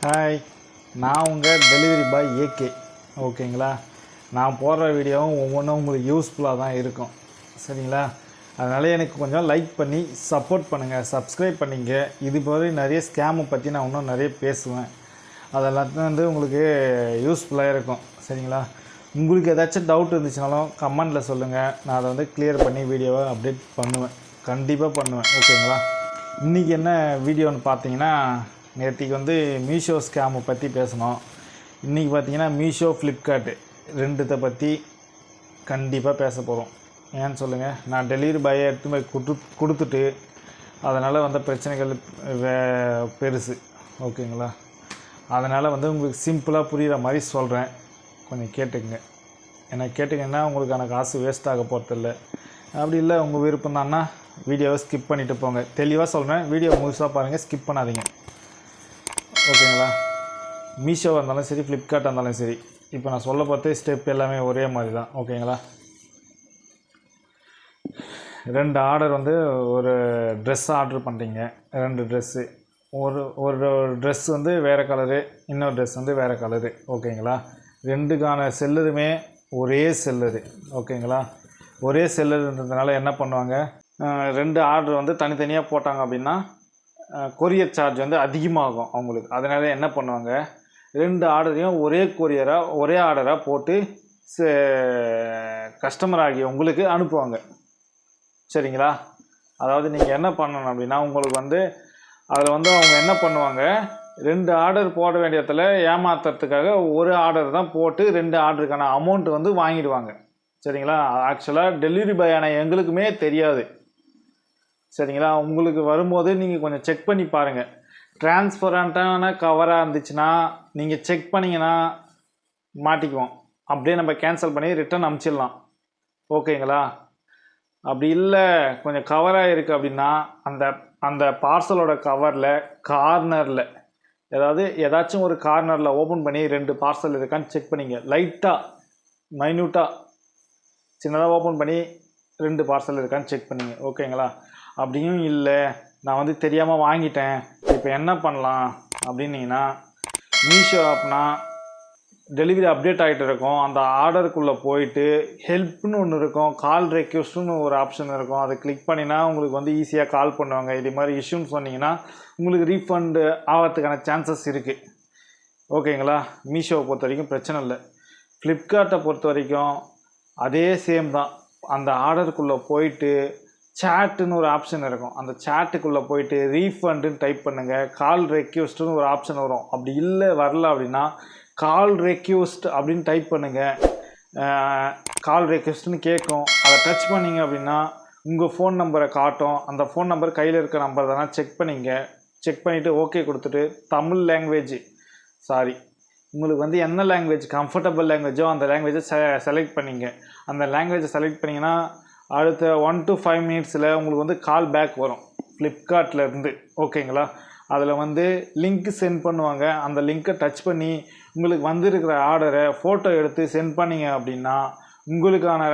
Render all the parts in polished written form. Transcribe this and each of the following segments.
Hi, நான் உங்கள் delivery boy AK. ஓகேங்களா? நான் போடுற வீடியோவும் ஒவ்வொன்றும் உங்களுக்கு யூஸ்ஃபுல்லாக தான் இருக்கும். சரிங்களா? அதனால் எனக்கு கொஞ்சம் லைக் பண்ணி சப்போர்ட் பண்ணுங்கள், சப்ஸ்கிரைப் பண்ணிங்க. இது போல நிறைய ஸ்கேமை பற்றி நான் இன்னும் நிறைய பேசுவேன். அதெல்லாம் வந்து உங்களுக்கு யூஸ்ஃபுல்லாக இருக்கும். சரிங்களா? உங்களுக்கு ஏதாச்சும் டவுட் இருந்துச்சுனாலும் கமெண்டில் சொல்லுங்கள். நான் அதை வந்து கிளியர் பண்ணி வீடியோவை அப்டேட் பண்ணுவேன், கண்டிப்பாக பண்ணுவேன். ஓகேங்களா? இன்றைக்கி என்ன வீடியோன்னு பார்த்தீங்கன்னா, நேற்றுக்கு வந்து மீஷோ ஸ்கேமை பற்றி பேசணும். இன்றைக்கி பார்த்தீங்கன்னா மீஷோ, ஃப்ளிப்கார்ட்டு ரெண்டுத்தை பற்றி கண்டிப்பாக பேச போகிறோம். ஏன்னு சொல்லுங்கள், நான் டெலிவரி பாயை எடுத்து போய் கொடுத்துட்டு அதனால் வந்த பிரச்சனைகள் பெருசு. ஓகேங்களா? அதனால் வந்து உங்களுக்கு சிம்பிளாக புரிகிற மாதிரி சொல்கிறேன், கொஞ்சம் கேட்டுக்குங்க. ஏன்னா கேட்டுங்கன்னா உங்களுக்கான காசு வேஸ்ட் ஆக போகிறதில்ல. அப்படி இல்லை, உங்கள் விருப்பம் தான்னா வீடியோவை ஸ்கிப் பண்ணிவிட்டு போங்க. தெளிவாக சொல்கிறேன், வீடியோ முழுசாக பாருங்கள், ஸ்கிப் பண்ணாதீங்க. ஓகேங்களா? மீஷோவாக இருந்தாலும் சரி, ஃப்ளிப்கார்ட்டாக இருந்தாலும் சரி, இப்போ நான் சொல்ல பார்த்து ஸ்டெப் எல்லாமே ஒரே மாதிரி தான். ஓகேங்களா? 2 ஆர்டர் வந்து ஒரு ட்ரெஸ் ஆர்டர் பண்ணுறீங்க. 2 ட்ரெஸ்ஸு, ஒரு ட்ரெஸ் வந்து வேறு கலரு, இன்னொரு ட்ரெஸ் வந்து வேறு கலரு. ஓகேங்களா? 2க்கான செல்லருமே ஒரே செல்லரு. ஓகேங்களா? ஒரே செல்லருன்றதுனால என்ன பண்ணுவாங்க, 2 ஆர்டர் வந்து தனித்தனியாக போட்டாங்க அப்படின்னா கொரியர் சார்ஜ் வந்து அதிகமாகும் அவங்களுக்கு. அதனால் என்ன பண்ணுவாங்க, 2 ஆர்டரையும் ஒரே ஆர்டராக போட்டு கஸ்டமர் ஆகிய உங்களுக்கு அனுப்புவாங்க. சரிங்களா? அதாவது நீங்கள் என்ன பண்ணணும் அப்படின்னா, உங்களுக்கு வந்து அதில் வந்து அவங்க என்ன பண்ணுவாங்க, 2 ஆர்டர் போட வேண்டிய இடத்துல ஏமாத்துறதுக்காக ஒரு ஆர்டர் தான் போட்டு 2 ஆர்டருக்கான அமௌண்ட் வந்து வாங்கிடுவாங்க. சரிங்களா? ஆக்சுவலாக டெலிவரி பாய் ஆனால் எங்களுக்குமே தெரியாது. சரிங்களா? உங்களுக்கு வரும்போது நீங்கள் கொஞ்சம் செக் பண்ணி பாருங்கள். டிரான்ஸ்பரண்ட்டான கவராக இருந்துச்சுன்னா நீங்கள் செக் பண்ணிங்கன்னா மாட்டிக்குவோம். அப்படியே நம்ம கேன்சல் பண்ணி ரிட்டன் அனுப்பிச்சிடலாம். ஓகேங்களா? அப்படி இல்லை, கொஞ்சம் கவராக இருக்குது அப்படின்னா அந்த பார்சலோட கவரில் கார்னரில் ஏதாச்சும் ஒரு கார்னரில் ஓப்பன் பண்ணி 2 பார்சல் இருக்கான்னு செக் பண்ணிங்க. லைட்டாக மைன்யூட்டாக சின்னதாக ஓப்பன் பண்ணி 2 பார்சல் இருக்கான்னு செக் பண்ணிங்க. ஓகேங்களா? அப்படியும் இல்லை, நான் வந்து தெரியாமல் வாங்கிட்டேன், இப்போ என்ன பண்ணலாம் அப்படின்னீங்கன்னா, மீஷோ ஆப்னா டெலிவரி அப்டேட் ஆகிட்டு இருக்கும். அந்த ஆர்டருக்குள்ளே போயிட்டு ஹெல்ப்னு ஒன்று இருக்கும், கால் ரெக்வெஸ்ட்னு ஒரு ஆப்ஷன் இருக்கும். அதை கிளிக் பண்ணினா உங்களுக்கு வந்து ஈஸியாக கால் பண்ணுவாங்க. இது மாதிரி இஷ்யூன்னு சொன்னீங்கன்னா உங்களுக்கு ரீஃபண்டு ஆகிறதுக்கான சான்சஸ் இருக்குது. ஓகேங்களா? மீஷோவை பொறுத்த வரைக்கும் பிரச்சனை இல்லை. ஃப்ளிப்கார்ட்டை பொறுத்த வரைக்கும் அதே சேம் தான். அந்த ஆர்டருக்குள்ளே போயிட்டு சேட்டுன்னு ஒரு ஆப்ஷன் இருக்கும். அந்த சேட்டுக்குள்ளே போயிட்டு ரீஃபண்டுன்னு டைப் பண்ணுங்கள். கால் ரெக்வெஸ்ட்டுன்னு ஒரு ஆப்ஷன் வரும். அப்படி இல்லை வரல அப்படின்னா கால் ரெக்வெஸ்ட் அப்படின்னு டைப் பண்ணுங்கள். கால் ரெக்வெஸ்ட்னு கேட்கும். அதை டச் பண்ணிங்க அப்படின்னா உங்கள் ஃபோன் நம்பரை காட்டும். அந்த ஃபோன் நம்பர் கையில் இருக்க நம்பர் தானே செக் பண்ணிங்க. செக் பண்ணிவிட்டு ஓகே கொடுத்துட்டு தமிழ் லாங்குவேஜ் உங்களுக்கு வந்து என்ன லாங்குவேஜ் கம்ஃபர்டபுள் லாங்குவேஜோ அந்த லாங்குவேஜை செலக்ட் பண்ணிங்க. அந்த லாங்குவேஜை செலக்ட் பண்ணிங்கன்னா அடுத்த 1 to 5 மினிட்ஸில் உங்களுக்கு வந்து கால் பேக் வரும் ஃப்ளிப்கார்ட்லேருந்து. ஓகேங்களா? அதில் வந்து லிங்க் சென்ட் பண்ணுவாங்க. அந்த லிங்க்கை டச் பண்ணி உங்களுக்கு வந்திருக்கிற ஆர்டரை ஃபோட்டோ எடுத்து சென்ட் பண்ணிங்க அப்படின்னா உங்களுக்கான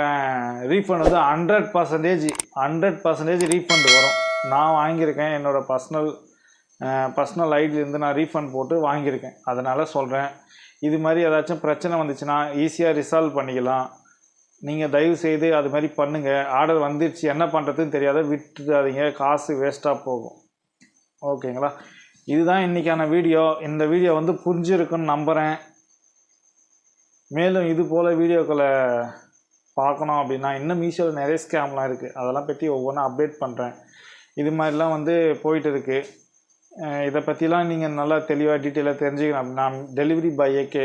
ரீஃபண்ட் வந்து 100% ரீஃபண்ட் வரும். நான் வாங்கியிருக்கேன், என்னோடய பர்சனல் ஐடியிலேருந்து நான் ரீஃபண்ட் போட்டு வாங்கியிருக்கேன். அதனால் சொல்கிறேன், இது மாதிரி ஏதாச்சும் பிரச்சனை வந்துச்சுன்னா ஈஸியாக ரிசால்வ் பண்ணிக்கலாம். நீங்கள் தயவுசெய்து அது மாதிரி பண்ணுங்கள். ஆர்டர் வந்துடுச்சு, என்ன பண்ணுறதுன்னு தெரியாத விட்டுடாதீங்க, காசு வேஸ்ட்டாக போகும். ஓகேங்களா? இதுதான் இன்றைக்கான வீடியோ. இந்த வீடியோ வந்து புரிஞ்சிருக்குன்னு நம்புகிறேன். மேலும் இது போல் வீடியோக்களை பார்க்கணும் அப்படின்னா இன்னும் மீஷோவில் நிறைய ஸ்கேம்லாம் இருக்குது. அதெல்லாம் பற்றி ஒவ்வொன்றா அப்டேட் பண்ணுறேன். இது மாதிரிலாம் வந்து போயிட்டு இருக்குது. இதை பற்றிலாம் நீங்கள் நல்லா தெளிவாக டீட்டெயிலாக தெரிஞ்சுக்கணும் அப்படின்னா டெலிவரி பாய் ஏகே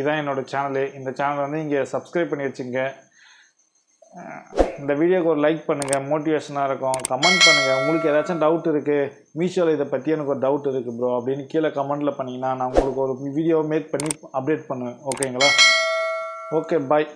இதான் என்னோடய சேனலு. இந்த சேனல் வந்து இங்கே சப்ஸ்கிரைப் பண்ணி வச்சுங்க. இந்த வீடியோக்கு ஒரு லைக் பண்ணுங்கள், மோட்டிவேஷனாக இருக்கும். கமெண்ட் பண்ணுங்கள், உங்களுக்கு ஏதாச்சும் டவுட் இருக்குது, மீஷோவில் இதை பற்றி எனக்கு ஒரு டவுட் இருக்குது ப்ரோ அப்படின்னு கீழே கமெண்ட்டில் பண்ணிங்கன்னா நான் உங்களுக்கு ஒரு வீடியோ மேக் பண்ணி அப்டேட் பண்ணுவேன். ஓகேங்களா? ஓகே, பாய்.